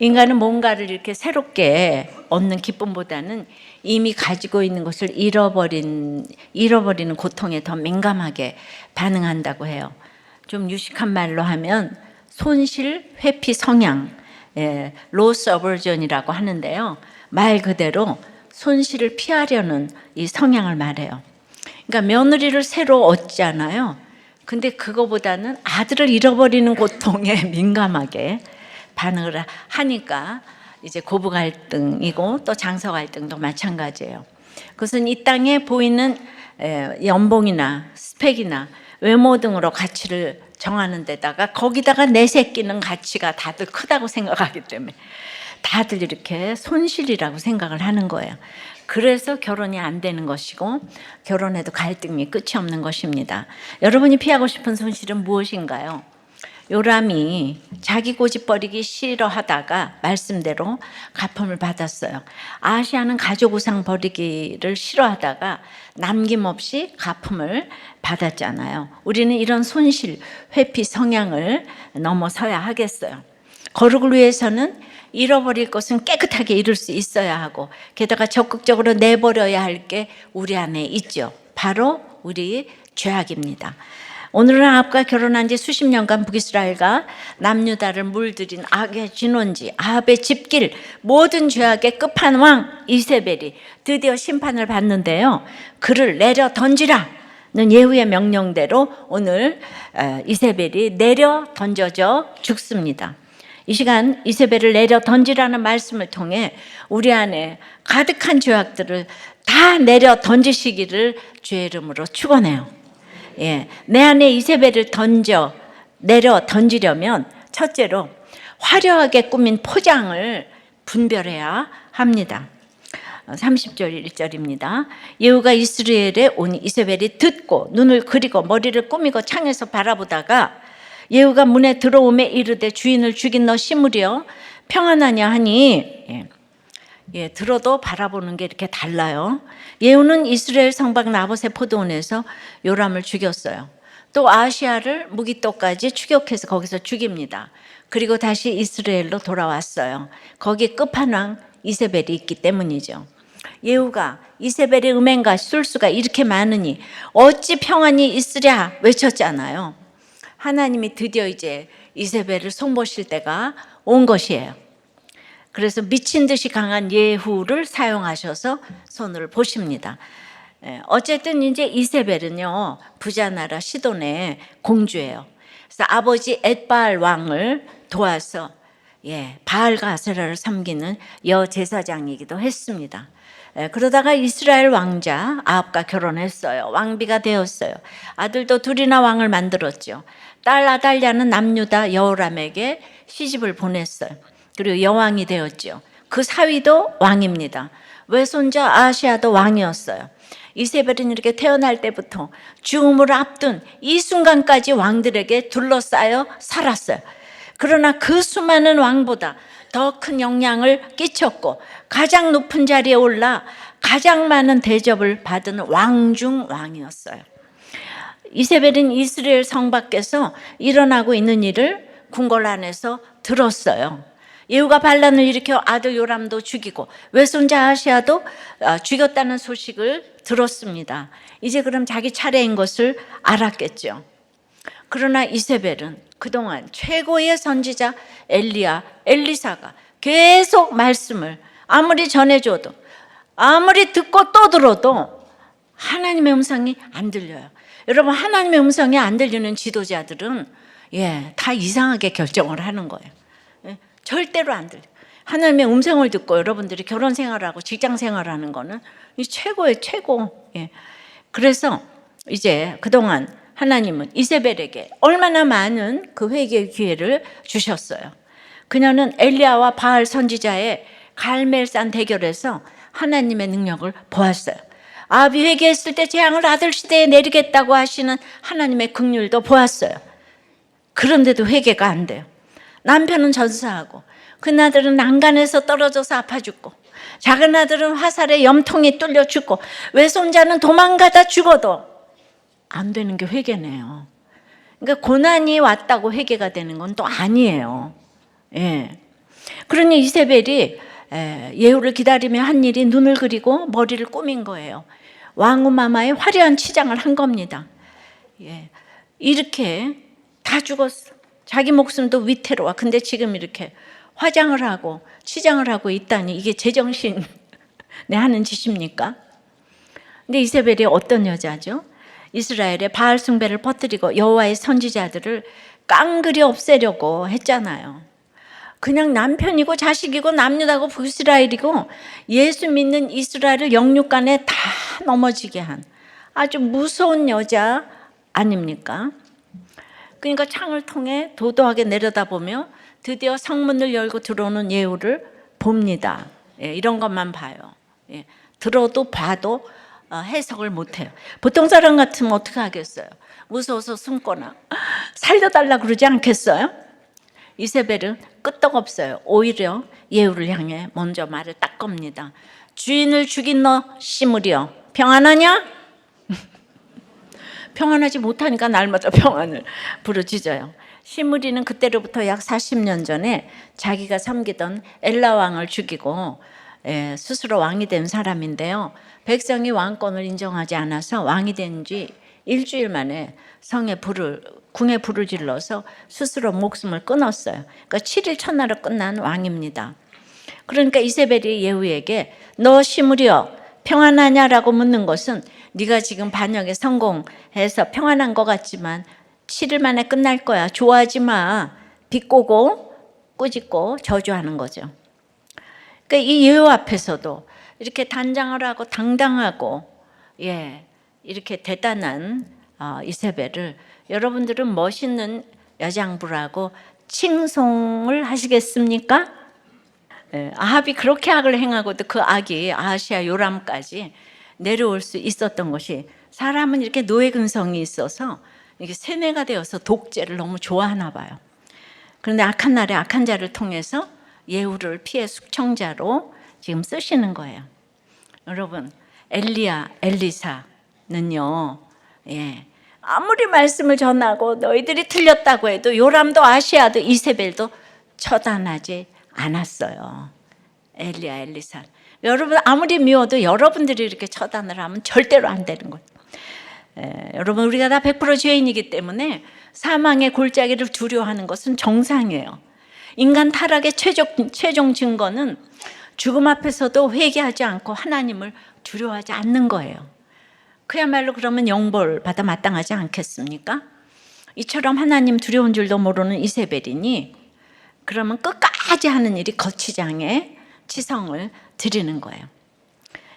인간은 뭔가를 이렇게 새롭게 얻는 기쁨보다는 이미 가지고 있는 것을 잃어버리는 고통에 더 민감하게 반응한다고 해요. 좀 유식한 말로 하면 손실, 회피 성향, loss aversion이라고 하는데요. 말 그대로 손실을 피하려는 이 성향을 말해요. 그러니까 며느리를 새로 얻잖아요. 근데 그거보다는 아들을 잃어버리는 고통에 민감하게 반응을 하니까 이제 고부 갈등이고 또 장서 갈등도 마찬가지예요. 그것은 이 땅에 보이는 연봉이나 스펙이나 외모 등으로 가치를 정하는 데다가 거기다가 내세끼는 가치가 다들 크다고 생각하기 때문에 다들 이렇게 손실이라고 생각을 하는 거예요. 그래서 결혼이 안 되는 것이고 결혼해도 갈등이 끝이 없는 것입니다. 여러분이 피하고 싶은 손실은 무엇인가요? 요람이 자기 고집 버리기 싫어하다가 말씀대로 가품을 받았어요. 아시아는 가족 우상 버리기를 싫어하다가 남김없이 가품을 받았잖아요. 우리는 이런 손실, 회피 성향을 넘어서야 하겠어요. 거룩을 위해서는 잃어버릴 것은 깨끗하게 잃을 수 있어야 하고 게다가 적극적으로 내버려야 할 게 우리 안에 있죠. 바로 우리 죄악입니다. 오늘은 아합과 결혼한 지 수십 년간 북이스라엘과 남유다를 물들인 악의 진원지 아합의 집길 모든 죄악의 끝판왕 이세벨이 드디어 심판을 받는데요. 그를 내려 던지라 는 예후의 명령대로 오늘 이세벨이 내려 던져져 죽습니다. 이 시간 이세벨을 내려 던지라는 말씀을 통해 우리 안에 가득한 죄악들을 다 내려 던지시기를 주의 이름으로 축원해요. 내 안에 이세벨을 내려 던지려면 첫째로 화려하게 꾸민 포장을 분별해야 합니다. 30절 1절입니다. 예후가 이스라엘에 온 이세벨이 듣고 눈을 그리고 머리를 꾸미고 창에서 바라보다가 예후가 문에 들어오매 이르되 주인을 죽인 너 시므리여 평안하냐 하니 들어도 바라보는 게 이렇게 달라요. 예후는 이스라엘 성박 나봇의 포도원에서 요람을 죽였어요. 또 아시아를 무기토까지 추격해서 거기서 죽입니다. 그리고 다시 이스라엘로 돌아왔어요. 거기 끝판왕 이세벨이 있기 때문이죠. 예후가 이세벨의 음행과 술수가 이렇게 많으니 어찌 평안이 있으랴 외쳤잖아요. 하나님이 드디어 이제 이세벨을 손보실 때가 온 것이에요. 그래서 미친 듯이 강한 예후를 사용하셔서 손을 보십니다. 어쨌든 이제 이세벨은요 부자 나라 시돈의 공주예요. 그래서 아버지 엣바알 왕을 도와서 바알과 아세라를 섬기는 여제사장이기도 했습니다. 그러다가 이스라엘 왕자 아합과 결혼했어요. 왕비가 되었어요. 아들도 둘이나 왕을 만들었죠. 딸 아달랴는 남유다 여호람에게 시집을 보냈어요. 그리고 여왕이 되었죠. 그 사위도 왕입니다. 외손자 아시아도 왕이었어요. 이세벨은 이렇게 태어날 때부터 죽음을 앞둔 이 순간까지 왕들에게 둘러싸여 살았어요. 그러나 그 수많은 왕보다 더 큰 영향을 끼쳤고 가장 높은 자리에 올라 가장 많은 대접을 받은 왕 중 왕이었어요. 이세벨은 이스라엘 성 밖에서 일어나고 있는 일을 궁궐 안에서 들었어요. 예후가 반란을 일으켜 아들 요람도 죽이고 외손자 아시아도 죽였다는 소식을 들었습니다. 이제 그럼 자기 차례인 것을 알았겠죠. 그러나 이세벨은 그동안 최고의 선지자 엘리사가 계속 말씀을 아무리 전해줘도 아무리 듣고 또 들어도 하나님의 음성이 안 들려요. 여러분, 하나님의 음성이 안 들리는 지도자들은 다 이상하게 결정을 하는 거예요. 절대로 안 들려. 하나님의 음성을 듣고 여러분들이 결혼 생활하고 직장 생활하는 거는 최고의 최고. 그래서 이제 그동안 하나님은 이세벨에게 얼마나 많은 그 회개의 기회를 주셨어요. 그녀는 엘리야와 바알 선지자의 갈멜산 대결에서 하나님의 능력을 보았어요. 아합이 회개했을 때 재앙을 아들 시대에 내리겠다고 하시는 하나님의 긍휼도 보았어요. 그런데도 회개가 안 돼요. 남편은 전사하고 큰 아들은 난간에서 떨어져서 아파 죽고 작은 아들은 화살에 염통이 뚫려 죽고 외손자는 도망가다 죽어도 안 되는 게 회개네요. 그러니까 고난이 왔다고 회개가 되는 건 또 아니에요. 그러니 이세벨이 예후를 기다리며 한 일이 눈을 그리고 머리를 꾸민 거예요. 왕후마마의 화려한 치장을 한 겁니다. 예. 이렇게 다 죽었어. 자기 목숨도 위태로워. 근데 지금 이렇게 화장을 하고 치장을 하고 있다니 이게 제정신에 하는 짓입니까? 근데 이세벨이 어떤 여자죠? 이스라엘에 바알 숭배를 퍼뜨리고 여호와의 선지자들을 깡그리 없애려고 했잖아요. 그냥 남편이고 자식이고 남유다고 북이스라엘이고 예수 믿는 이스라엘을 영육간에 다 넘어지게 한 아주 무서운 여자 아닙니까? 그러니까 창을 통해 도도하게 내려다보며 드디어 성문을 열고 들어오는 예후를 봅니다. 예, 이런 것만 봐요. 예, 들어도 봐도 해석을 못해요. 보통 사람 같으면 어떻게 하겠어요? 무서워서 숨거나 살려달라 그러지 않겠어요? 이세벨은 끄떡없어요. 오히려 예후를 향해 먼저 말을 딱 겁니다. 주인을 죽인 너 시므리여 평안하냐? 평안하지 못하니까 날마다 평안을 부르짖어요. 시므리는 그때로부터 약 40년 전에 자기가 섬기던 엘라 왕을 죽이고 스스로 왕이 된 사람인데요. 백성이 왕권을 인정하지 않아서 왕이 된 지 일주일 만에 궁에 불을 질러서 스스로 목숨을 끊었어요. 그러니까 7일 첫날로 끝난 왕입니다. 그러니까 이세벨이 예후에게 너 시므리여 평안하냐라고 묻는 것은 네가 지금 반역에 성공해서 평안한 것 같지만 7일 만에 끝날 거야. 좋아하지 마. 비꼬고 꾸짖고 저주하는 거죠. 그러니까 이 예후 앞에서도 이렇게 단장을 하고 당당하고 이렇게 대단한 이세벨을 여러분들은 멋있는 여장부라고 칭송을 하시겠습니까? 아합이 그렇게 악을 행하고도 그 악이 아하시아 요람까지 내려올 수 있었던 것이 사람은 이렇게 노예 근성이 있어서 이게 세뇌가 되어서 독재를 너무 좋아하나 봐요. 그런데 악한 날에 악한 자를 통해서 예후를 피해 숙청자로 지금 쓰시는 거예요. 여러분 엘리야 엘리사는요 아무리 말씀을 전하고 너희들이 틀렸다고 해도 요람도 아시아도 이세벨도 처단하지 않았어요. 엘리야 엘리사 여러분 아무리 미워도 여러분들이 이렇게 처단을 하면 절대로 안 되는 거예요. 여러분 우리가 다 100% 죄인이기 때문에 사망의 골짜기를 두려워하는 것은 정상이에요. 인간 타락의 최종 증거는 죽음 앞에서도 회개하지 않고 하나님을 두려워하지 않는 거예요. 그야말로 그러면 영벌 받아 마땅하지 않겠습니까? 이처럼 하나님 두려운 줄도 모르는 이세벨이니 그러면 끝까지 하는 일이 거치장에 치성을 드리는 거예요.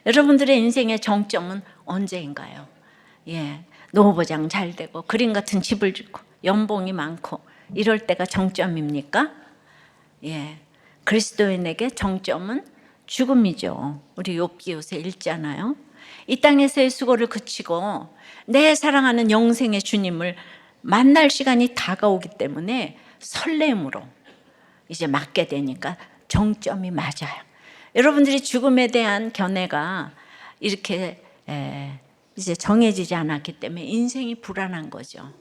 여러분들의 인생의 정점은 언제인가요? 노후보장 잘 되고 그림 같은 집을 주고 연봉이 많고 이럴 때가 정점입니까? 그리스도인에게 정점은 죽음이죠. 우리 욥기 요새 읽잖아요. 이 땅에서의 수고를 그치고 내 사랑하는 영생의 주님을 만날 시간이 다가오기 때문에 설렘으로 이제 맞게 되니까 정점이 맞아요. 여러분들이 죽음에 대한 견해가 이렇게 이제 정해지지 않았기 때문에 인생이 불안한 거죠.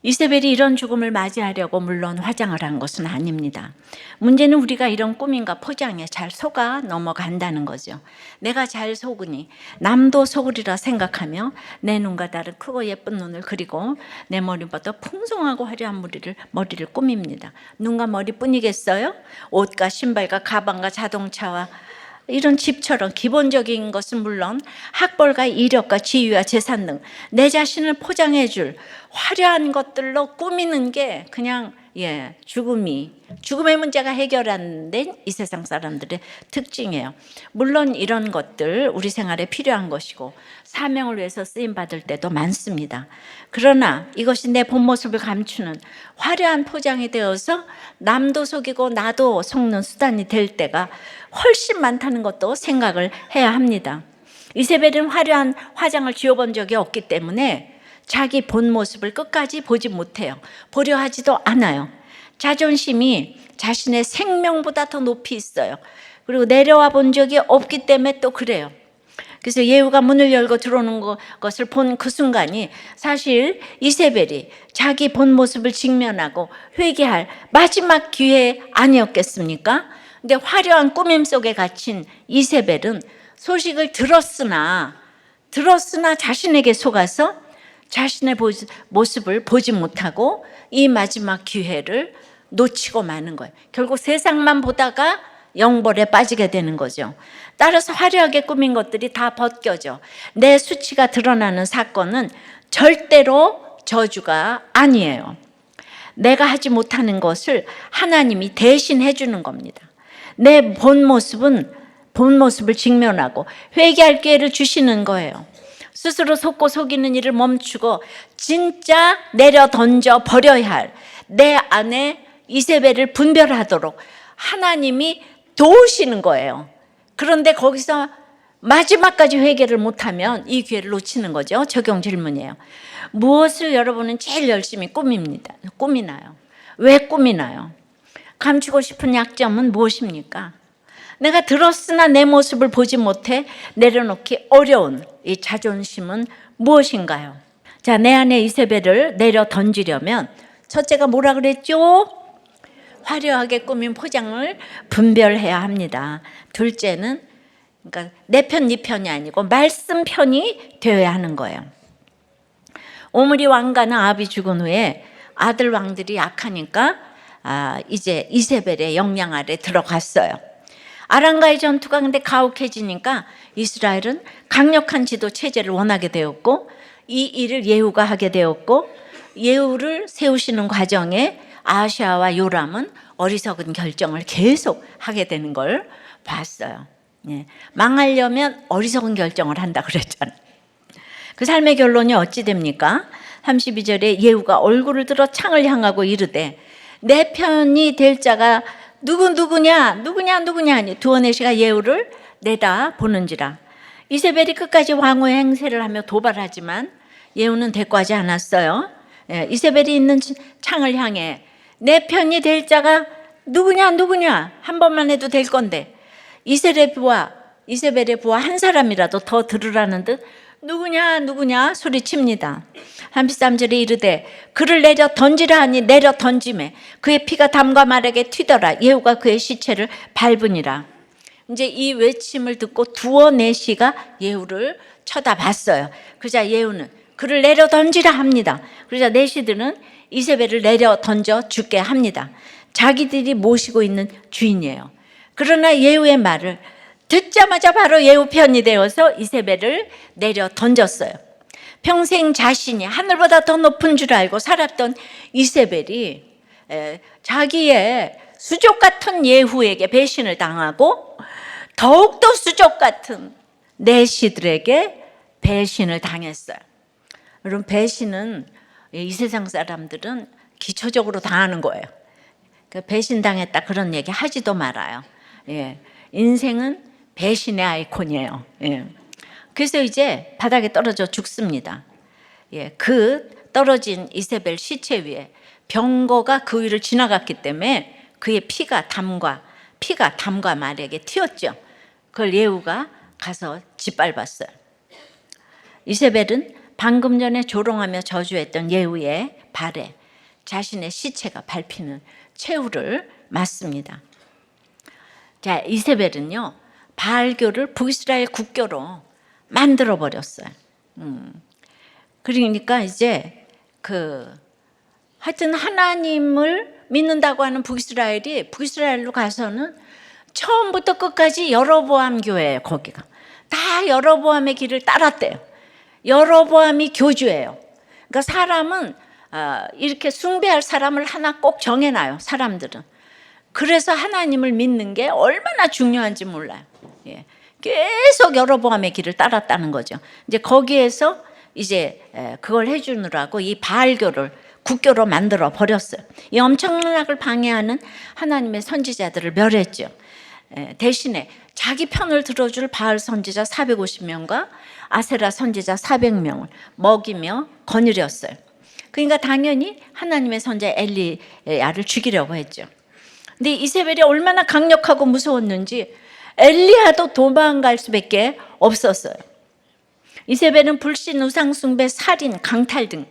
이세벨이 이런 죽음을 맞이하려고 물론 화장을 한 것은 아닙니다. 문제는 우리가 이런 꾸밈과 포장에 잘 속아 넘어간다는 거죠. 내가 잘 속으니 남도 속으리라 생각하며 내 눈과 다른 크고 예쁜 눈을 그리고 내 머리보다 풍성하고 화려한 머리를 꾸밉니다. 눈과 머리뿐이겠어요? 옷과 신발과 가방과 자동차와 이런 집처럼 기본적인 것은 물론 학벌과 이력과 지위와 재산 등 내 자신을 포장해 줄 화려한 것들로 꾸미는 게 그냥 죽음의 문제가 해결 안 된 이 세상 사람들의 특징이에요. 물론 이런 것들 우리 생활에 필요한 것이고 사명을 위해서 쓰임 받을 때도 많습니다. 그러나 이것이 내 본 모습을 감추는 화려한 포장이 되어서 남도 속이고 나도 속는 수단이 될 때가 훨씬 많다는 것도 생각을 해야 합니다. 이세벨은 화려한 화장을 지어본 적이 없기 때문에 자기 본 모습을 끝까지 보지 못해요. 보려 하지도 않아요. 자존심이 자신의 생명보다 더 높이 있어요. 그리고 내려와 본 적이 없기 때문에 또 그래요. 그래서 예후가 문을 열고 들어오는 것을 본 그 순간이 사실 이세벨이 자기 본 모습을 직면하고 회개할 마지막 기회 아니었겠습니까? 근데 화려한 꾸밈 속에 갇힌 이세벨은 소식을 들었으나 자신에게 속아서 자신의 모습을 보지 못하고 이 마지막 기회를 놓치고 마는 거예요. 결국 세상만 보다가 영벌에 빠지게 되는 거죠. 따라서 화려하게 꾸민 것들이 다 벗겨져 내 수치가 드러나는 사건은 절대로 저주가 아니에요. 내가 하지 못하는 것을 하나님이 대신 해주는 겁니다. 내 본 모습을 직면하고 회개할 기회를 주시는 거예요. 스스로 속고 속이는 일을 멈추고 진짜 내려 던져 버려야 할 내 안에 이세벨을 분별하도록 하나님이 도우시는 거예요. 그런데 거기서 마지막까지 회개를 못하면 이 기회를 놓치는 거죠. 적용 질문이에요. 무엇을 여러분은 제일 열심히 꾸미나요? 왜 꾸미나요? 감추고 싶은 약점은 무엇입니까? 내가 들었으나 내 모습을 보지 못해 내려놓기 어려운 이 자존심은 무엇인가요? 자, 내 안에 이세벨을 내려 던지려면 첫째가 뭐라 그랬죠? 화려하게 꾸민 포장을 분별해야 합니다. 둘째는 그러니까 내 편, 네 편이 아니고 말씀 편이 되어야 하는 거예요. 오므리 왕가는 아합이 죽은 후에 아들 왕들이 약하니까 이제 이세벨의 영향 아래 들어갔어요. 아람과의 전투가 근데 가혹해지니까 이스라엘은 강력한 지도 체제를 원하게 되었고 이 일을 예후가 하게 되었고 예후를 세우시는 과정에 아하시아와 요람은 어리석은 결정을 계속 하게 되는 걸 봤어요. 예. 망하려면 어리석은 결정을 한다 그랬잖아요. 그 삶의 결론이 어찌 됩니까? 32절에 예후가 얼굴을 들어 창을 향하고 이르되 내 편이 될 자가 누구냐 하니 두어네시가 예후를 내다보는지라. 이세벨이 끝까지 왕후의 행세를 하며 도발하지만 예후는 대꾸하지 않았어요. 이세벨이 있는 창을 향해 내 편이 될 자가 누구냐 한 번만 해도 될 건데 이세벨의 부하 한 사람이라도 더 들으라는 듯 누구냐 소리칩니다. 33절에 이르되 그를 내려 던지라 하니 내려 던짐에 그의 피가 담과 말에게 튀더라. 예후가 그의 시체를 밟으니라. 이제 이 외침을 듣고 두어네시가 예후를 쳐다봤어요. 그러자 예후는 그를 내려 던지라 합니다. 그러자 내시들은 이세벨을 내려 던져 죽게 합니다. 자기들이 모시고 있는 주인이에요. 그러나 예후의 말을 듣자마자 바로 예후 편이 되어서 이세벨을 내려 던졌어요. 평생 자신이 하늘보다 더 높은 줄 알고 살았던 이세벨이 자기의 수족 같은 예후에게 배신을 당하고 더욱더 수족 같은 내시들에게 배신을 당했어요. 여러분, 배신은 이 세상 사람들은 기초적으로 당하는 거예요. 배신당했다 그런 얘기 하지도 말아요. 인생은 배신의 아이콘이에요. 그래서 이제 바닥에 떨어져 죽습니다. 그 떨어진 이세벨 시체 위에 병거가 그 위를 지나갔기 때문에 그의 피가 담과 말에게 튀었죠. 그걸 예후가 가서 짓밟았어요. 이세벨은 방금 전에 조롱하며 저주했던 예후의 발에 자신의 시체가 밟히는 최후를 맞습니다. 자, 이세벨은요 바알교를 북이스라엘 국교로 만들어 버렸어요. 그러니까 이제 하여튼 하나님을 믿는다고 하는 북이스라엘로 가서는 처음부터 끝까지 여로보암 교회예요. 거기가 다 여로보암의 길을 따랐대요. 여로보암이 교주예요. 그러니까 사람은 이렇게 숭배할 사람을 하나 꼭 정해놔요. 사람들은. 그래서 하나님을 믿는 게 얼마나 중요한지 몰라요. 계속 여로보암의 길을 따랐다는 거죠. 이제 거기에서 이제 그걸 해주느라고 이 바알교를 국교로 만들어 버렸어요. 이 엄청난 악을 방해하는 하나님의 선지자들을 멸했죠. 대신에 자기 편을 들어줄 바알 선지자 450명과 아세라 선지자 400명을 먹이며 거느렸어요. 그러니까 당연히 하나님의 선지자 엘리야를 죽이려고 했죠. 근데 이세벨이 얼마나 강력하고 무서웠는지 엘리야도 도망갈 수밖에 없었어요. 이세벨은 불신, 우상숭배, 살인, 강탈 등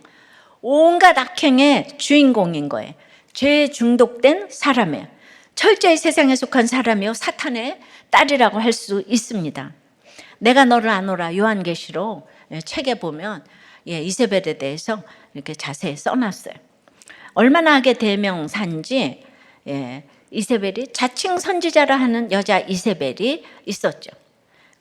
온갖 악행의 주인공인 거예요. 죄에 중독된 사람이에요. 철저히 세상에 속한 사람이요, 사탄의 딸이라고 할 수 있습니다. 내가 너를 아노라 요한계시록 책에 보면 이세벨에 대해서 이렇게 자세히 써놨어요. 얼마나 악의 대명사인지. 이세벨이 자칭 선지자라 하는 여자 이세벨이 있었죠.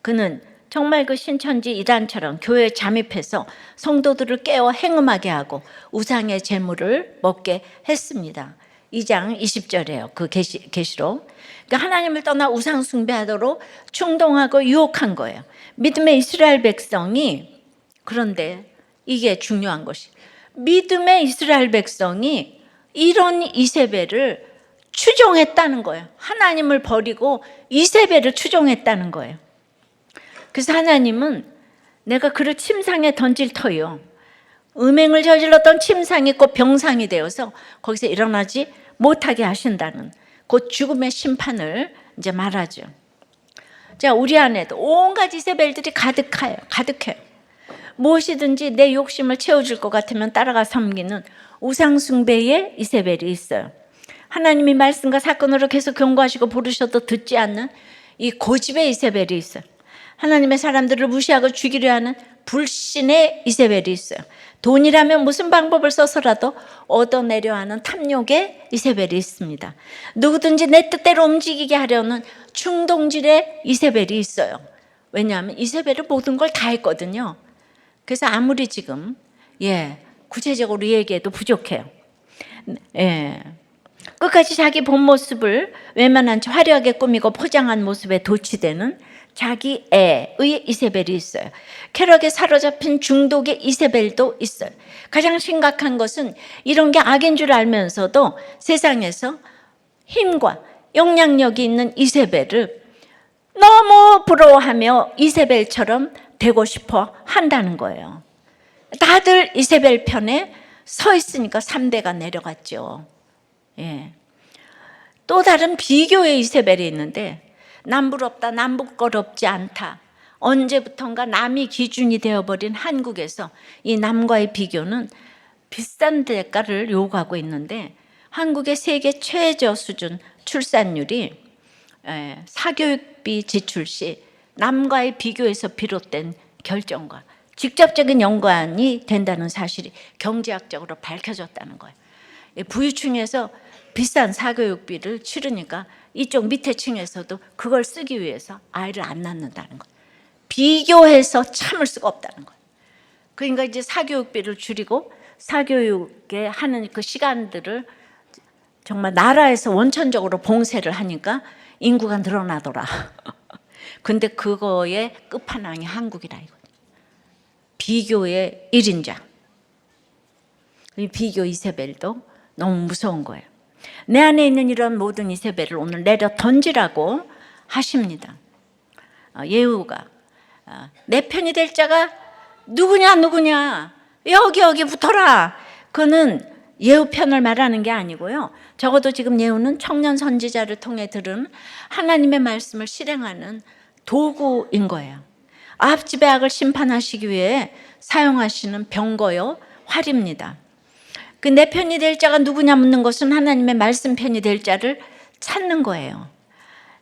그는 정말 그 신천지 이단처럼 교회에 잠입해서 성도들을 깨워 행음하게 하고 우상의 제물을 먹게 했습니다. 2장 20절이에요. 그 계시록. 그러니까 하나님을 떠나 우상 숭배하도록 충동하고 유혹한 거예요. 믿음의 이스라엘 백성이, 그런데 이게 중요한 것이, 믿음의 이스라엘 백성이 이런 이세벨을 추종했다는 거예요. 하나님을 버리고 이세벨을 추종했다는 거예요. 그래서 하나님은 내가 그를 침상에 던질 터요, 음행을 저질렀던 침상이 곧 병상이 되어서 거기서 일어나지 못하게 하신다는 곧 죽음의 심판을 이제 말하죠. 자, 우리 안에도 온갖 이세벨들이 가득해요. 무엇이든지 내 욕심을 채워줄 것 같으면 따라가 섬기는 우상숭배의 이세벨이 있어요. 하나님이 말씀과 사건으로 계속 경고하시고 부르셔도 듣지 않는 이 고집의 이세벨이 있어요. 하나님의 사람들을 무시하고 죽이려 하는 불신의 이세벨이 있어요. 돈이라면 무슨 방법을 써서라도 얻어내려 하는 탐욕의 이세벨이 있습니다. 누구든지 내 뜻대로 움직이게 하려는 충동질의 이세벨이 있어요. 왜냐하면 이세벨은 모든 걸 다 했거든요. 그래서 아무리 지금 구체적으로 얘기해도 부족해요. 끝까지 자기 본 모습을 외면한 채 화려하게 꾸미고 포장한 모습에 도취되는 자기 애의 이세벨이 있어요. 쾌락에 사로잡힌 중독의 이세벨도 있어요. 가장 심각한 것은 이런 게 악인 줄 알면서도 세상에서 힘과 영향력이 있는 이세벨을 너무 부러워하며 이세벨처럼 되고 싶어 한다는 거예요. 다들 이세벨 편에 서 있으니까 3대가 내려갔죠. 또 다른 비교의 이세벨이 있는데, 남 부럽다, 남 부끄럽지 않다, 언제부턴가 남이 기준이 되어버린 한국에서 이 남과의 비교는 비싼 대가를 요구하고 있는데, 한국의 세계 최저 수준 출산율이 사교육비 지출 시 남과의 비교에서 비롯된 결정과 직접적인 연관이 된다는 사실이 경제학적으로 밝혀졌다는 거예요. 부유층에서 비싼 사교육비를 치르니까 이쪽 밑에 층에서도 그걸 쓰기 위해서 아이를 안 낳는다는 거예요. 비교해서 참을 수가 없다는 거예요. 그러니까 이제 사교육비를 줄이고 사교육에 하는 그 시간들을 정말 나라에서 원천적으로 봉쇄를 하니까 인구가 늘어나더라. 근데 그거의 끝판왕이 한국이라 이거예요. 비교의 1인자. 이 비교 이세벨도 너무 무서운 거예요. 내 안에 있는 이런 모든 이세벨을 오늘 내려 던지라고 하십니다. 예후가 내 편이 될 자가 누구냐 여기 붙어라. 그는 예후 편을 말하는 게 아니고요, 적어도 지금 예후는 청년 선지자를 통해 들은 하나님의 말씀을 실행하는 도구인 거예요. 아합 집의 악을 심판하시기 위해 사용하시는 병거요 활입니다. 그 내 편이 될 자가 누구냐 묻는 것은 하나님의 말씀 편이 될 자를 찾는 거예요.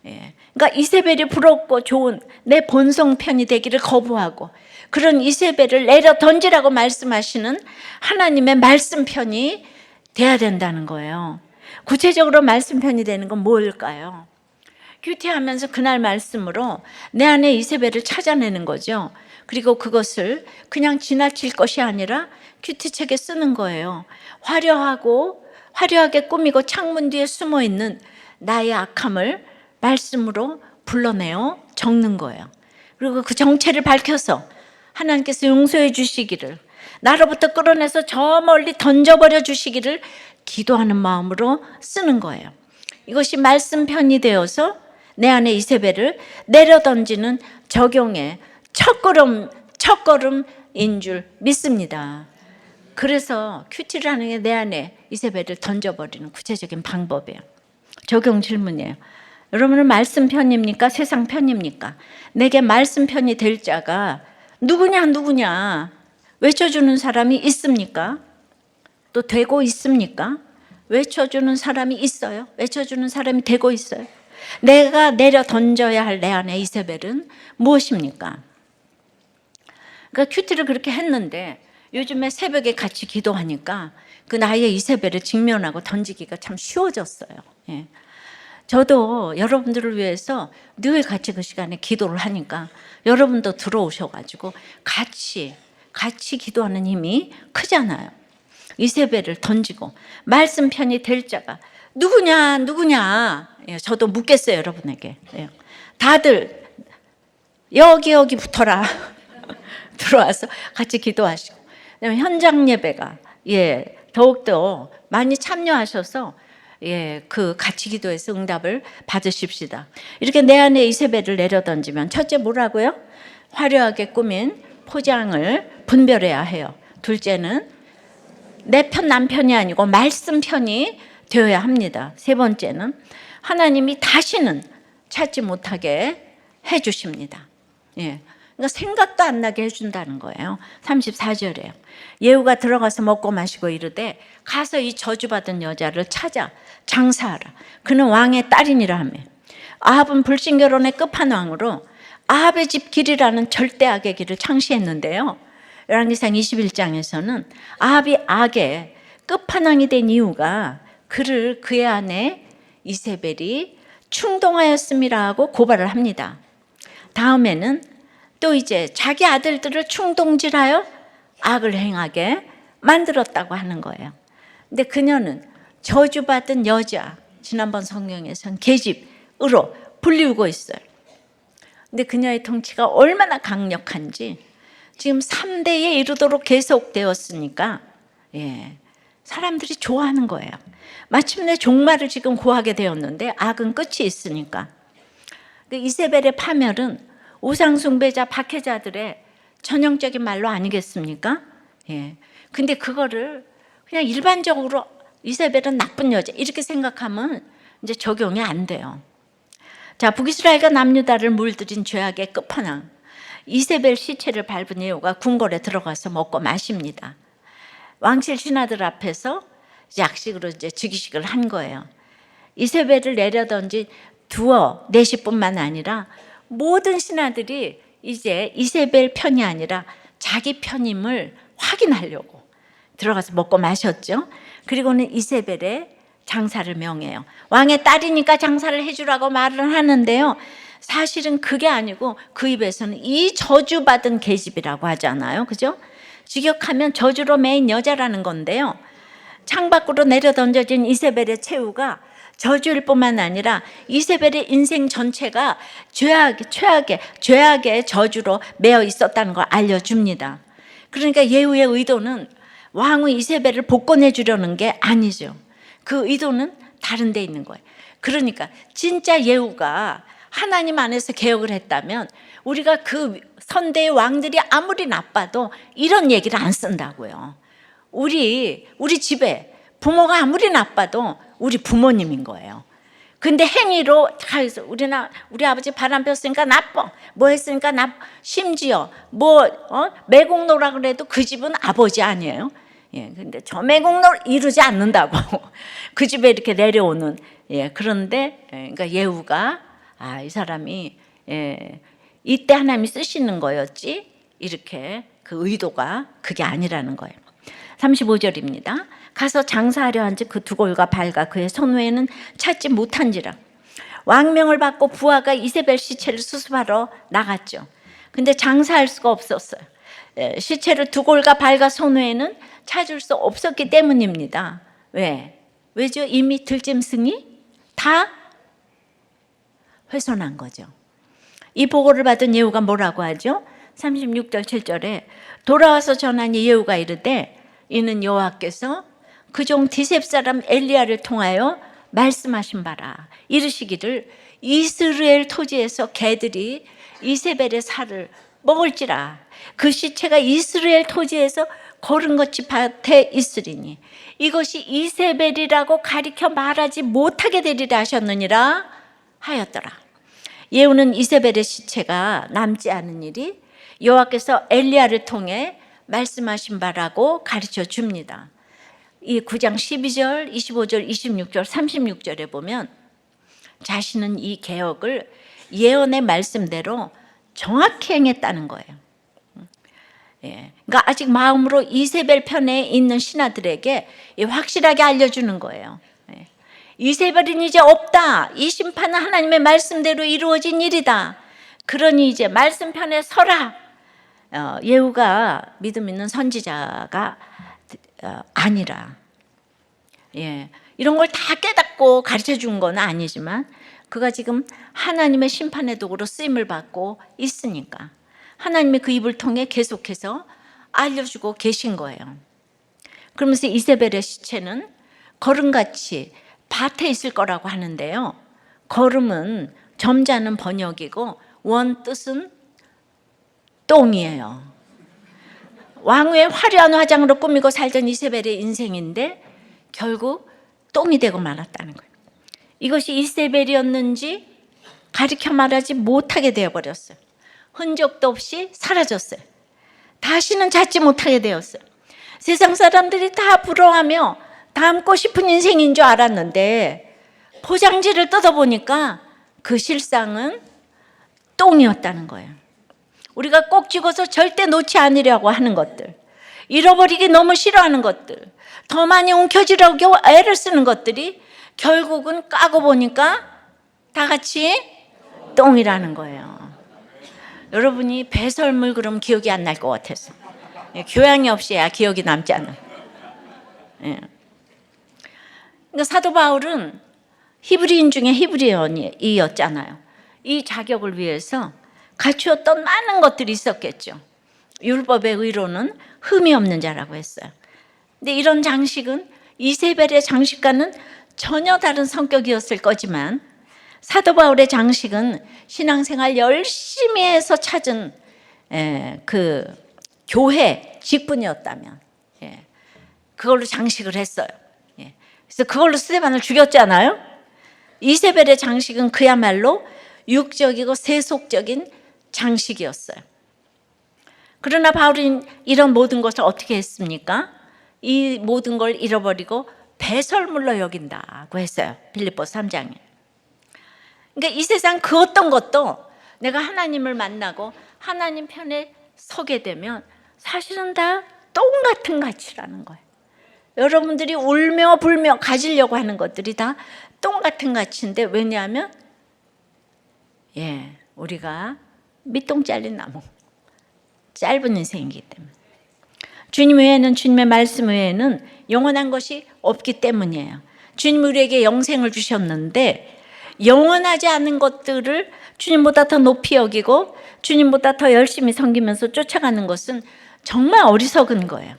그러니까 이세벨이 부럽고 좋은 내 본성 편이 되기를 거부하고 그런 이세벨을 내려 던지라고 말씀하시는 하나님의 말씀 편이 돼야 된다는 거예요. 구체적으로 말씀 편이 되는 건 뭘까요? 큐티하면서 그날 말씀으로 내 안에 이세벨을 찾아내는 거죠. 그리고 그것을 그냥 지나칠 것이 아니라 큐티책에 쓰는 거예요. 화려하게 꾸미고 창문 뒤에 숨어있는 나의 악함을 말씀으로 불러내어 적는 거예요. 그리고 그 정체를 밝혀서 하나님께서 용서해 주시기를, 나로부터 끌어내서 저 멀리 던져버려 주시기를 기도하는 마음으로 쓰는 거예요. 이것이 말씀 편이 되어서 내 안에 이세벨을 내려 던지는 적용의 첫걸음인 줄 믿습니다. 그래서 큐티를 하는 게 내 안에 이세벨을 던져버리는 구체적인 방법이에요. 적용 질문이에요. 여러분은 말씀 편입니까? 세상 편입니까? 내게 말씀 편이 될 자가 누구냐 누구냐 외쳐주는 사람이 있습니까? 또 되고 있습니까? 외쳐주는 사람이 있어요. 외쳐주는 사람이 되고 있어요. 내가 내려 던져야 할 내 안의 이세벨은 무엇입니까? 그러니까 큐티를 그렇게 했는데 요즘에 새벽에 같이 기도하니까 그 나의 이세벨을 직면하고 던지기가 참 쉬워졌어요. 예. 저도 여러분들을 위해서 늘 같이 그 시간에 기도를 하니까 여러분도 들어오셔가지고 같이 기도하는 힘이 크잖아요. 이세벨을 던지고 말씀 편이 될 자가 누구냐. 예, 저도 묻겠어요 여러분에게. 예. 다들 여기 붙어라. 들어와서 같이 기도하시고 현장 예배가 더욱더 많이 참여하셔서 그 같이 기도해서 응답을 받으십시다. 이렇게 내 안에 이세벨을 내려던지면 첫째 뭐라고요? 화려하게 꾸민 포장을 분별해야 해요. 둘째는 내 편 남편이 아니고 말씀 편이 되어야 합니다. 세 번째는 하나님이 다시는 찾지 못하게 해주십니다. 그러니까 생각도 안 나게 해준다는 거예요. 34절에요. 예후가 들어가서 먹고 마시고 이르되 가서 이 저주받은 여자를 찾아 장사하라. 그는 왕의 딸이니라 하며 아합은 불신결혼의 끝판왕으로 아합의 집 길이라는 절대 악의 길을 창시했는데요. 열왕기상 21장에서는 아합이 악의 끝판왕이 된 이유가 그를 그의 아내 이세벨이 충동하였음이라 하고 고발을 합니다. 다음에는 또 이제 자기 아들들을 충동질하여 악을 행하게 만들었다고 하는 거예요. 근데 그녀는 저주받은 여자, 지난번 성경에서는 계집으로 불리우고 있어요. 근데 그녀의 통치가 얼마나 강력한지 지금 3대에 이르도록 계속되었으니까 사람들이 좋아하는 거예요. 마침내 종말을 지금 고하게 되었는데 악은 끝이 있으니까. 이세벨의 파멸은 우상숭배자 박해자들의 전형적인 말로 아니겠습니까? 근데 그거를 그냥 일반적으로 이세벨은 나쁜 여자 이렇게 생각하면 이제 적용이 안 돼요. 자, 북이스라엘과 남유다를 물들인 죄악의 끝판왕 이세벨 시체를 밟은 예후가 궁궐에 들어가서 먹고 마십니다. 왕실 신하들 앞에서 약식으로 이제 즉위식을 한 거예요. 이세벨을 내려던진 두어 내시뿐만 아니라 모든 신하들이 이제 이세벨 편이 아니라 자기 편임을 확인하려고 들어가서 먹고 마셨죠. 그리고는 이세벨의 장사를 명해요. 왕의 딸이니까 장사를 해주라고 말을 하는데요. 사실은 그게 아니고 그 입에서는 이 저주받은 계집이라고 하잖아요. 그죠? 직역하면 저주로 매인 여자라는 건데요. 창밖으로 내려 던져진 이세벨의 최후가 저주일 뿐만 아니라 이세벨의 인생 전체가 죄악의 저주로 매여 있었다는 걸 알려줍니다. 그러니까 예후의 의도는 왕후 이세벨을 복권해 주려는 게 아니죠. 그 의도는 다른 데 있는 거예요. 그러니까 진짜 예후가 하나님 안에서 개혁을 했다면 우리가 그 선대의 왕들이 아무리 나빠도 이런 얘기를 안 쓴다고요. 우리 집에 부모가 아무리 나빠도 우리 부모님인 거예요. 근데 행위로 다 해서 우리 아버지 바람 폈으니까 나빠, 뭐 했으니까 나빠, 심지어 매국노라 그래도 그 집은 아버지 아니에요. 근데 저 매국노 이루지 않는다고 그 집에 이렇게 내려오는 그런데 그러니까 예후가 이 사람이 이때 하나님이 쓰시는 거였지 이렇게 그 의도가 그게 아니라는 거예요. 35절입니다. 가서 장사하려 한즉 그 두골과 발과 그의 손후에는 찾지 못한지라. 왕명을 받고 부하가 이세벨 시체를 수습하러 나갔죠. 근데 장사할 수가 없었어요. 시체를 두골과 발과 손후에는 찾을 수 없었기 때문입니다. 왜죠? 이미 들짐승이 다 훼손한 거죠. 이 보고를 받은 예후가 뭐라고 하죠? 36절 7절에 돌아와서 전하니 예후가 이르되 이는 여호와께서 그종 디셉 사람 엘리야를 통하여 말씀하신 바라. 이르시기를 이스라엘 토지에서 개들이 이세벨의 살을 먹을지라. 그 시체가 이스라엘 토지에서 거른것이 밭에 있으리니 이것이 이세벨이라고 가리켜 말하지 못하게 되리라 하셨느니라 하였더라. 예후는 이세벨의 시체가 남지 않은 일이 여호와께서 엘리야를 통해 말씀하신 바라고 가르쳐 줍니다. 이 9장 12절, 25절, 26절, 36절에 보면 자신은 이 개혁을 예언의 말씀대로 정확히 행했다는 거예요. 그러니까 아직 마음으로 이세벨 편에 있는 신하들에게 확실하게 알려주는 거예요. 이세벨은 이제 없다. 이 심판은 하나님의 말씀대로 이루어진 일이다. 그러니 이제 말씀 편에 서라. 예후가 믿음 있는 선지자가 아니라, 이런 걸 다 깨닫고 가르쳐 준 건 아니지만 그가 지금 하나님의 심판의 도구로 쓰임을 받고 있으니까 하나님의 그 입을 통해 계속해서 알려주고 계신 거예요. 그러면서 이세벨의 시체는 거름같이 밭에 있을 거라고 하는데요. 거름은 점잖은 번역이고 원 뜻은 똥이에요. 왕후의 화려한 화장으로 꾸미고 살던 이세벨의 인생인데 결국 똥이 되고 말았다는 거예요. 이것이 이세벨이었는지 가리켜 말하지 못하게 되어버렸어요. 흔적도 없이 사라졌어요. 다시는 찾지 못하게 되었어요. 세상 사람들이 다 부러워하며 닮고 싶은 인생인 줄 알았는데 포장지를 뜯어보니까 그 실상은 똥이었다는 거예요. 우리가 꼭 집어서 절대 놓지 않으려고 하는 것들, 잃어버리기 너무 싫어하는 것들, 더 많이 움켜쥐려고 애를 쓰는 것들이 결국은 까고 보니까 다 같이 똥이라는 거예요. 여러분이 배설물 그럼 기억이 안 날 것 같아서, 교양이 없이야 기억이 남지 않아요. 그러니까 사도 바울은 히브리인 중에 히브리인이었잖아요. 이 자격을 위해서 갖추었던 많은 것들이 있었겠죠. 율법의 의로는 흠이 없는 자라고 했어요. 근데 이런 장식은 이세벨의 장식과는 전혀 다른 성격이었을 거지만 사도 바울의 장식은 신앙생활 열심히 해서 찾은 그 교회 직분이었다면 그걸로 장식을 했어요. 그래서 그걸로 스데반을 죽였잖아요. 이세벨의 장식은 그야말로 육적이고 세속적인 장식이었어요. 그러나 바울은 이런 모든 것을 어떻게 했습니까? 이 모든 걸 잃어버리고 배설물로 여긴다고 했어요. 빌립보서 3장에. 그러니까 이 세상 그 어떤 것도 내가 하나님을 만나고 하나님 편에 서게 되면 사실은 다 똑같은 가치라는 거예요. 여러분들이 울며 불며 가지려고 하는 것들이 다 똑같은 가치인데, 왜냐하면 우리가 밑동 잘린 나무, 짧은 인생이기 때문에, 주님 외에는, 주님의 말씀 외에는 영원한 것이 없기 때문이에요. 주님 우리에게 영생을 주셨는데 영원하지 않은 것들을 주님보다 더 높이 여기고 주님보다 더 열심히 섬기면서 쫓아가는 것은 정말 어리석은 거예요.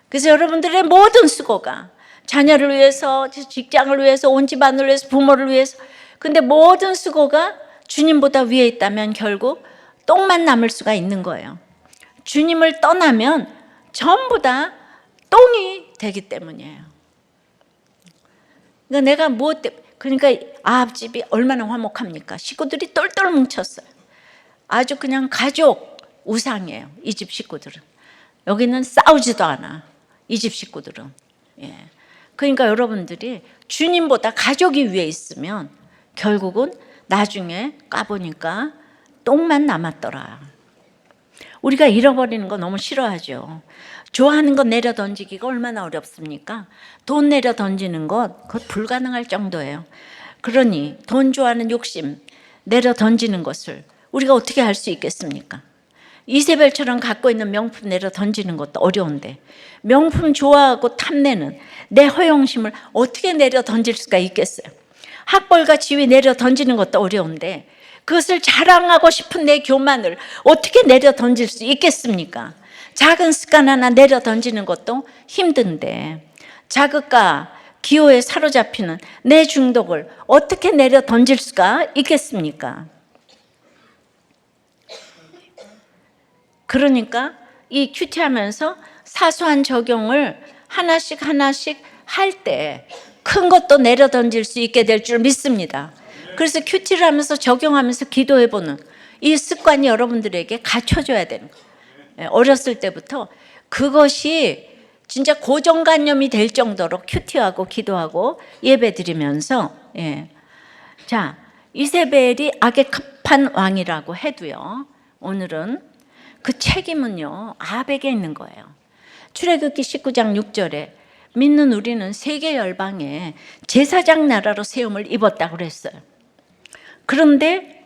그래서 여러분들의 모든 수고가 자녀를 위해서, 직장을 위해서, 온 집안을 위해서, 부모를 위해서, 근데 모든 수고가 주님보다 위에 있다면 결국 똥만 남을 수가 있는 거예요. 주님을 떠나면 전부 다 똥이 되기 때문이에요. 그러니까 그러니까 아합 집이 얼마나 화목합니까? 식구들이 똘똘 뭉쳤어요. 아주 그냥 가족 우상이에요. 이 집 식구들은. 여기는 싸우지도 않아. 이 집 식구들은. 그러니까 여러분들이 주님보다 가족이 위에 있으면 결국은 나중에 까보니까 똥만 남았더라. 우리가 잃어버리는 거 너무 싫어하죠. 좋아하는 거 내려 던지기가 얼마나 어렵습니까? 돈 내려 던지는 것, 그것 불가능할 정도예요. 그러니 돈 좋아하는 욕심 내려 던지는 것을 우리가 어떻게 할 수 있겠습니까? 이세벨처럼 갖고 있는 명품 내려 던지는 것도 어려운데 명품 좋아하고 탐내는 내 허영심을 어떻게 내려 던질 수가 있겠어요? 학벌과 지위 내려 던지는 것도 어려운데 그것을 자랑하고 싶은 내 교만을 어떻게 내려 던질 수 있겠습니까? 작은 습관 하나 내려 던지는 것도 힘든데 자극과 기호에 사로잡히는 내 중독을 어떻게 내려 던질 수가 있겠습니까? 그러니까 이 큐티하면서 사소한 적용을 하나씩 할 때 큰 것도 내려 던질 수 있게 될 줄 믿습니다. 그래서 큐티를 하면서 적용하면서 기도해보는 이 습관이 여러분들에게 갖춰져야 되는 거예요. 어렸을 때부터 그것이 진짜 고정관념이 될 정도로 큐티하고 기도하고 예배드리면서 자, 이세벨이 악한 왕이라고 해도요, 오늘은 그 책임은요 아합에게 있는 거예요. 출애굽기 19장 6절에 믿는 우리는 세계 열방에 제사장 나라로 세움을 입었다고 그랬어요. 그런데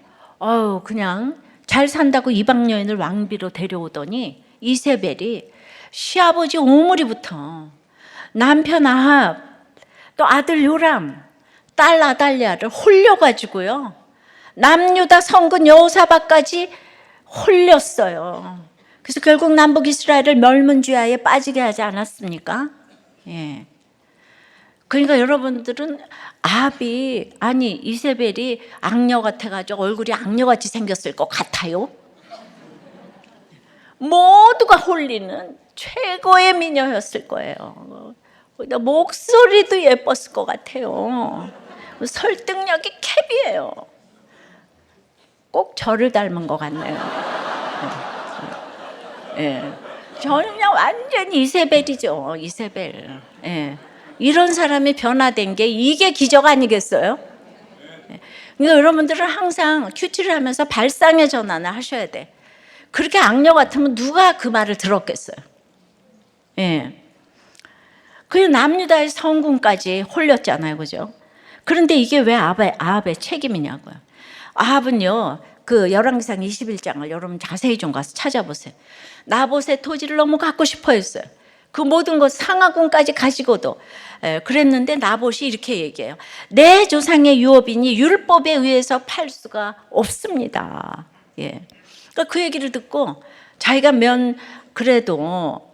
그냥 잘 산다고 이방 여인을 왕비로 데려오더니 이세벨이 시아버지 오므리부터 남편 아합, 또 아들 요람, 딸 아달랴를 홀려가지고요, 남유다 성군 여호사밧까지 홀렸어요. 그래서 결국 남북 이스라엘을 멸문지하에 빠지게 하지 않았습니까? 그러니까 여러분들은 아합이, 아니 이세벨이 악녀 같아가지고 얼굴이 악녀같이 생겼을 것 같아요? 모두가 홀리는 최고의 미녀였을 거예요. 목소리도 예뻤을 것 같아요. 설득력이 캡이에요. 꼭 저를 닮은 것 같네요. 저는 그냥 완전히 이세벨이죠. 이세벨. 이런 사람이 변화된 게 이게 기적 아니겠어요? 그러니까 여러분들은 항상 큐티를 하면서 발상의 전환을 하셔야 돼. 그렇게 악녀 같으면 누가 그 말을 들었겠어요? 그 남유다의 성군까지 홀렸잖아요, 그죠? 그런데 이게 왜 아합의 책임이냐고요. 아합은요, 그 열왕기상 21장을 여러분 자세히 좀 가서 찾아보세요. 나봇의 토지를 너무 갖고 싶어 했어요. 그 모든 것 상하군까지 가지고도 그랬는데 나봇이 이렇게 얘기해요. 내 조상의 유업이니 율법에 의해서 팔 수가 없습니다. 그러니까 그 얘기를 듣고 자기가 그래도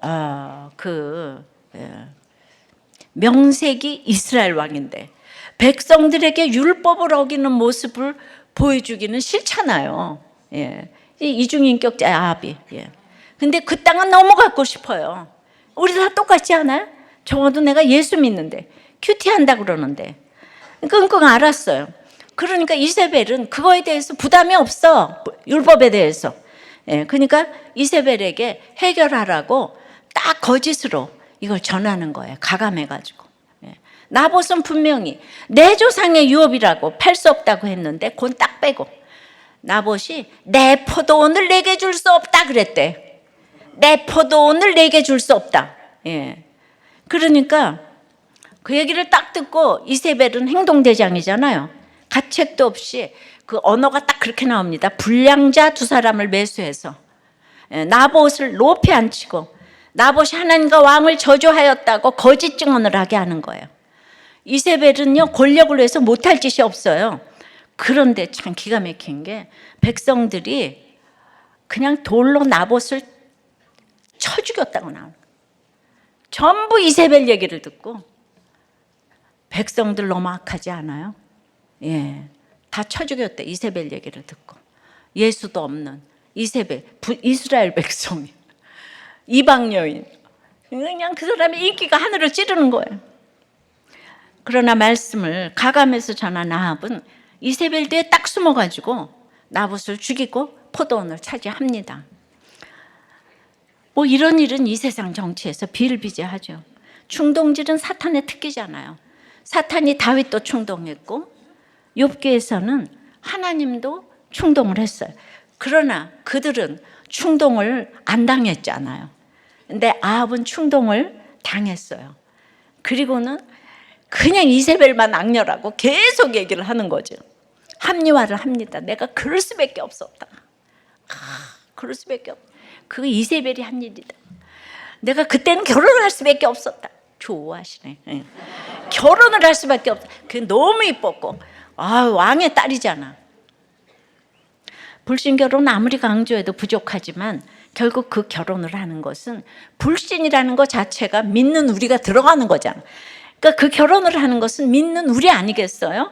명색이 이스라엘 왕인데 백성들에게 율법을 어기는 모습을 보여주기는 싫잖아요. 이중인격자 아합이. 근데 그 땅은 너무 갖고 싶어요. 우리 다 똑같지 않아요? 적어도 내가 예수 믿는데 큐티한다 그러는데 끙끙 앓았어요. 그러니까 이세벨은 그거에 대해서 부담이 없어, 율법에 대해서. 그러니까 이세벨에게 해결하라고 딱 거짓으로 이걸 전하는 거예요. 가감해가지고. 나봇은 분명히 내 조상의 유업이라고 팔 수 없다고 했는데 그건 딱 빼고 나봇이 내 포도원을 내게 줄 수 없다 그랬대. 내 포도원을 내게 줄 수 없다. 그러니까 그 얘기를 딱 듣고 이세벨은 행동대장이잖아요. 가책도 없이 그 언어가 딱 그렇게 나옵니다. 불량자 두 사람을 매수해서 나봇을 높이 앉히고 나봇이 하나님과 왕을 저주하였다고 거짓 증언을 하게 하는 거예요. 이세벨은요 권력을 위해서 못할 짓이 없어요. 그런데 참 기가 막힌 게 백성들이 그냥 돌로 나봇을 쳐 죽였다고 나오는 거예요. 전부 이세벨 얘기를 듣고 백성들 너무 악하지 않아요? 다 쳐 죽였대. 이세벨 얘기를 듣고. 예수도 없는 이세벨, 이스라엘 백성이, 이방 여인, 그냥 그 사람의 인기가 하늘을 찌르는 거예요. 그러나 말씀을 가감해서 전한 아합은 이세벨 뒤에 딱 숨어가지고 나봇을 죽이고 포도원을 차지합니다. 뭐 이런 일은 이 세상 정치에서 비일비재하죠. 충동질은 사탄의 특기잖아요. 사탄이 다윗도 충동했고 욥기에서는 하나님도 충동을 했어요. 그러나 그들은 충동을 안 당했잖아요. 근데 아합은 충동을 당했어요. 그리고는 그냥 이세벨만 악녀라고 계속 얘기를 하는 거죠. 합리화를 합니다. 내가 그럴 수밖에 없었다. 그럴 수밖에 없다. 그거 이세벨이 한 일이다. 내가 그때는 결혼을 할 수밖에 없었다. 좋아하시네. 결혼을 할 수밖에 없다. 그게 너무 이뻤고, 왕의 딸이잖아. 불신 결혼 아무리 강조해도 부족하지만 결국 그 결혼을 하는 것은 불신이라는 것 자체가 믿는 우리가 들어가는 거잖아. 그러니까 그 결혼을 하는 것은 믿는 우리 아니겠어요?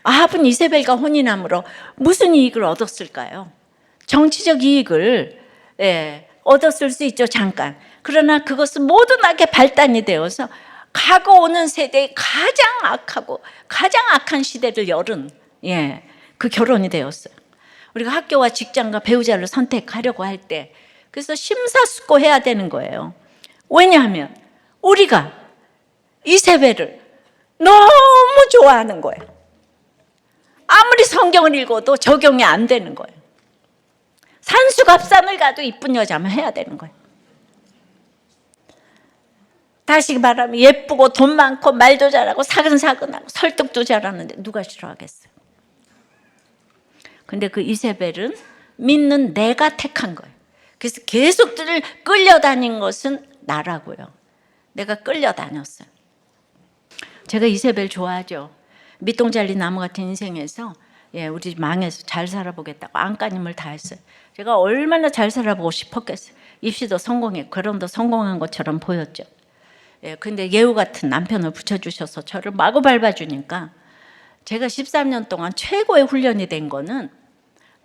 아합은 이세벨과 혼인함으로 무슨 이익을 얻었을까요? 정치적 이익을 얻었을 수 있죠, 잠깐. 그러나 그것은 모든하게 발단이 되어서 가고 오는 세대의 가장 악하고 가장 악한 시대를 열은 그 결혼이 되었어요. 우리가 학교와 직장과 배우자를 선택하려고 할 때 그래서 심사숙고해야 되는 거예요. 왜냐하면 우리가 이세벨을 너무 좋아하는 거예요. 아무리 성경을 읽어도 적용이 안 되는 거예요. 산수갑산을 가도 이쁜 여자면 해야 되는 거예요. 다시 말하면 예쁘고 돈 많고 말도 잘하고 사근사근하고 설득도 잘하는데 누가 싫어하겠어요? 근데 그 이세벨은 믿는 내가 택한 거예요. 그래서 계속 끌려다닌 것은 나라고요. 내가 끌려다녔어요. 제가 이세벨 좋아하죠. 밑동 잘린 나무 같은 인생에서 우리 망해서 잘 살아보겠다고 안간힘을 다했어요. 제가 얼마나 잘 살아보고 싶었겠어요. 입시도 성공했고 결혼도 성공한 것처럼 보였죠. 근데 예우 같은 남편을 붙여주셔서 저를 마구 밟아주니까 제가 13년 동안 최고의 훈련이 된 거는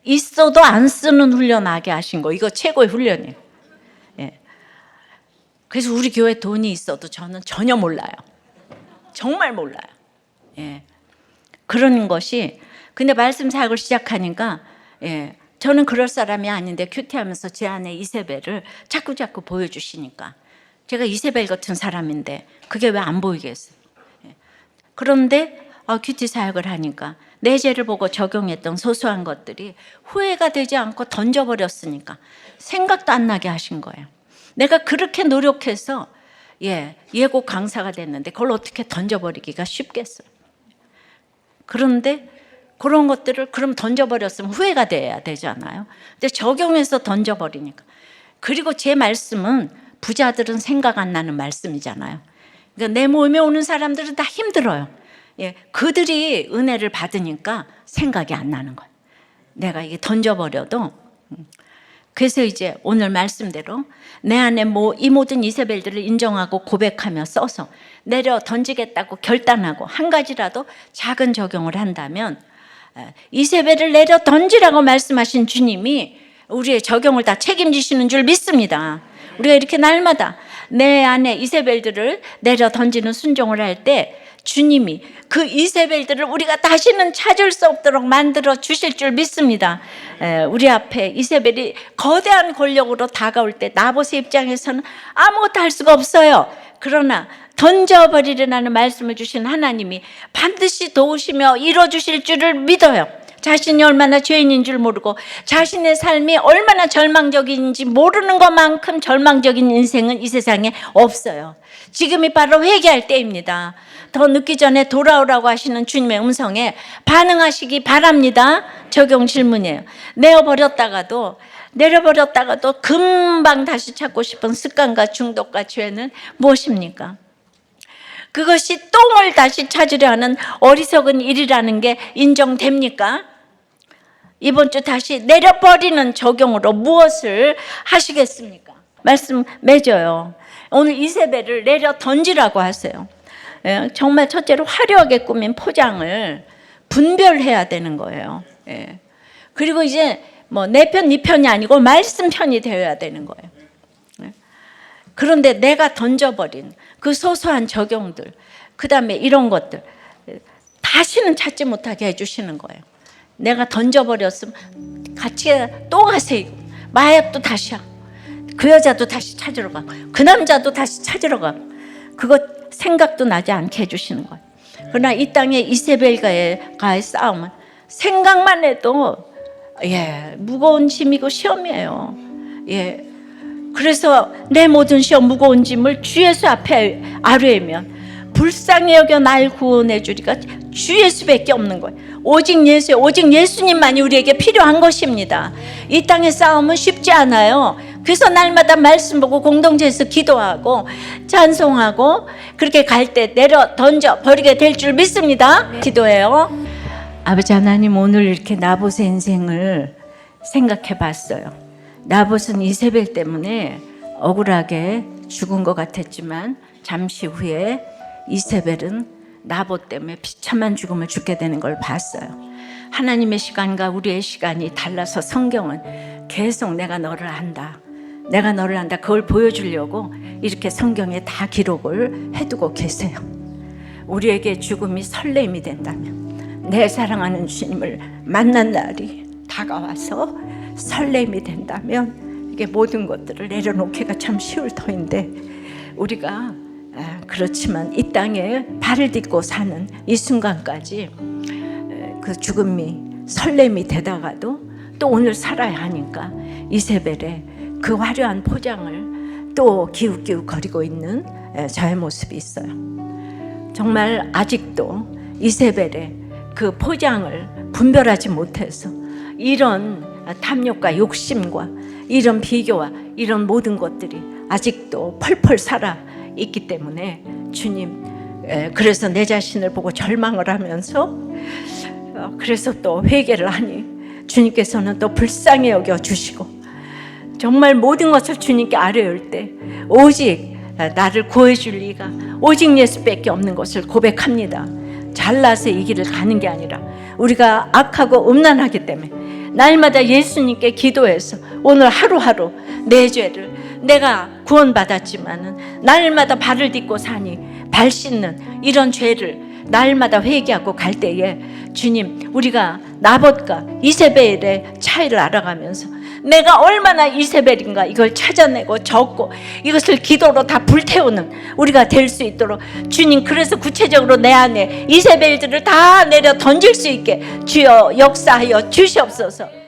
있어도 안 쓰는 훈련하게 하신 거. 이거 최고의 훈련이에요. 그래서 우리 교회 돈이 있어도 저는 전혀 몰라요. 정말 몰라요. 그런 것이 근데 말씀 사역을 시작하니까 저는 그럴 사람이 아닌데 큐티하면서 제 안에 이세벨을 자꾸 보여주시니까 제가 이세벨 같은 사람인데 그게 왜 안 보이겠어요? 그런데 큐티 사역을 하니까 내 죄를 보고 적용했던 소소한 것들이 후회가 되지 않고 던져버렸으니까 생각도 안 나게 하신 거예요. 내가 그렇게 노력해서 예고 강사가 됐는데 그걸 어떻게 던져버리기가 쉽겠어요. 그런데 그런 것들을 그럼 던져버렸으면 후회가 돼야 되잖아요. 근데 적용해서 던져버리니까. 그리고 제 말씀은 부자들은 생각 안 나는 말씀이잖아요. 그러니까 내 몸에 오는 사람들은 다 힘들어요. 그들이 은혜를 받으니까 생각이 안 나는 거예요. 내가 이게 던져버려도. 그래서 이제 오늘 말씀대로 내 안에 이 모든 이세벨들을 인정하고 고백하며 써서 내려 던지겠다고 결단하고 한 가지라도 작은 적용을 한다면 이세벨을 내려 던지라고 말씀하신 주님이 우리의 적용을 다 책임지시는 줄 믿습니다. 우리가 이렇게 날마다 내 안에 이세벨들을 내려 던지는 순종을 할 때 주님이 그 이세벨들을 우리가 다시는 찾을 수 없도록 만들어 주실 줄 믿습니다. 우리 앞에 이세벨이 거대한 권력으로 다가올 때 나봇의 입장에서는 아무것도 할 수가 없어요. 그러나 던져버리라는 말씀을 주신 하나님이 반드시 도우시며 이뤄주실 줄을 믿어요. 자신이 얼마나 죄인인 줄 모르고 자신의 삶이 얼마나 절망적인지 모르는 것만큼 절망적인 인생은 이 세상에 없어요. 지금이 바로 회개할 때입니다. 더 늦기 전에 돌아오라고 하시는 주님의 음성에 반응하시기 바랍니다. 적용 질문이에요. 내려버렸다가도 금방 다시 찾고 싶은 습관과 중독과 죄는 무엇입니까? 그것이 똥을 다시 찾으려 하는 어리석은 일이라는 게 인정됩니까? 이번 주 다시 내려버리는 적용으로 무엇을 하시겠습니까? 말씀 맺어요. 오늘 이세벨을 내려 던지라고 하세요. 정말 첫째로 화려하게 꾸민 포장을 분별해야 되는 거예요. 그리고 이제 내 편, 네 편이 아니고 말씀 편이 되어야 되는 거예요. 그런데 내가 던져버린 그 소소한 적용들, 그 다음에 이런 것들 다시는 찾지 못하게 해주시는 거예요. 내가 던져버렸으면 같이 또 가세요. 마약도 다시 하고 그 여자도 다시 찾으러 가고 그 남자도 다시 찾으러 가고 그거 생각도 나지 않게 해주시는 거예요. 그러나 이 땅에 이세벨과의 싸움은 생각만 해도 무거운 짐이고 시험이에요. 그래서 내 모든 시험 무거운 짐을 주 예수 앞에 아뢰면 불쌍히 여겨 날 구원해 주리가 주 예수밖에 없는 거예요. 오직 예수님만이 우리에게 필요한 것입니다. 이 땅의 싸움은 쉽지 않아요. 그래서 날마다 말씀 보고 공동체에서 기도하고 찬송하고 그렇게 갈 때 내려 던져 버리게 될 줄 믿습니다. 기도해요. 아버지 하나님, 오늘 이렇게 나봇의 인생을 생각해 봤어요. 나봇은 이세벨 때문에 억울하게 죽은 것 같았지만 잠시 후에 이세벨은 나봇 때문에 비참한 죽음을 죽게 되는 걸 봤어요. 하나님의 시간과 우리의 시간이 달라서 성경은 계속 내가 너를 안다, 그걸 보여주려고 이렇게 성경에 다 기록을 해두고 계세요. 우리에게 죽음이 설렘이 된다면 내 사랑하는 주님을 만난 날이 다가와서 설렘이 된다면 이게 모든 것들을 내려놓기가 참 쉬울 터인데, 우리가 그렇지만 이 땅에 발을 딛고 사는 이 순간까지 그 죽음이 설렘이 되다가도 또 오늘 살아야 하니까 이세벨의 그 화려한 포장을 또 기웃기웃거리고 있는 저의 모습이 있어요. 정말 아직도 이세벨의 그 포장을 분별하지 못해서 이런 탐욕과 욕심과 이런 비교와 이런 모든 것들이 아직도 펄펄 살아 있기 때문에, 주님, 그래서 내 자신을 보고 절망을 하면서 그래서 또 회개를 하니 주님께서는 또 불쌍히 여겨 주시고, 정말 모든 것을 주님께 아뢰올 때 오직 나를 구해줄 이가 오직 예수밖에 없는 것을 고백합니다. 잘나서 이 길을 가는 게 아니라 우리가 악하고 음란하기 때문에 날마다 예수님께 기도해서 오늘 하루하루 내 죄를, 내가 구원받았지만은 날마다 발을 딛고 사니 발 씻는 이런 죄를 날마다 회개하고 갈 때에, 주님, 우리가 나봇과 이세벨의 차이를 알아가면서 내가 얼마나 이세벨인가 이걸 찾아내고 적고 이것을 기도로 다 불태우는 우리가 될 수 있도록, 주님, 그래서 구체적으로 내 안에 이세벨들을 다 내려 던질 수 있게 주여 역사하여 주시옵소서.